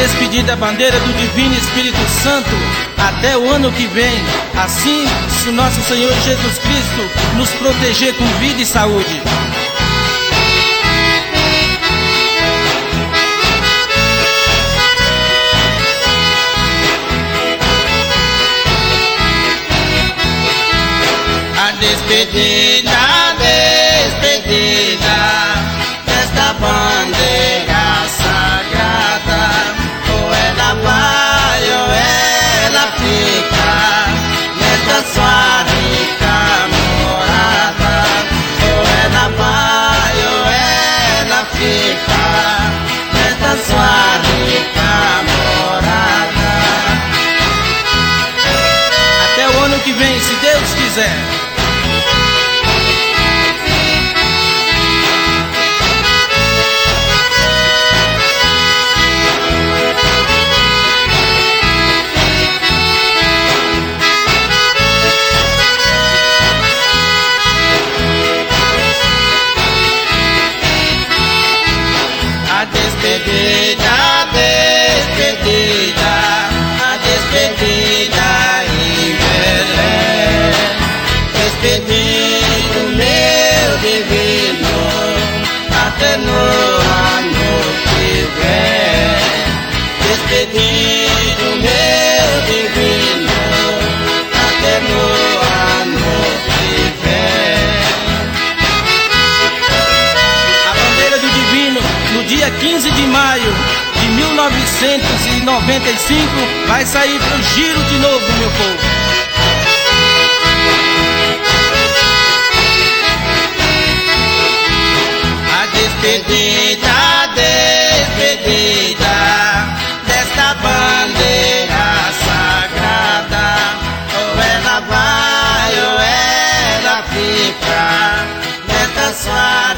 despedir da bandeira do Divino Espírito Santo até o ano que vem. Assim, se nosso Senhor Jesus Cristo nos proteger com vida e saúde. A despedida, desta bandeira sagrada, ou ela vai ou ela fica nesta sua rica morada, ou ela vai ou ela fica nesta sua rica morada. Até o ano que vem, se Deus quiser. A despedida em Belém, despedindo meu divino, até no ano que vem. Despedindo meu divino, até no ano que vem. A bandeira do Divino, no dia 15 de maio de 1995, vai sair pro giro de novo, meu povo. A despedida desta bandeira sagrada, ou ela vai ou ela fica nesta sua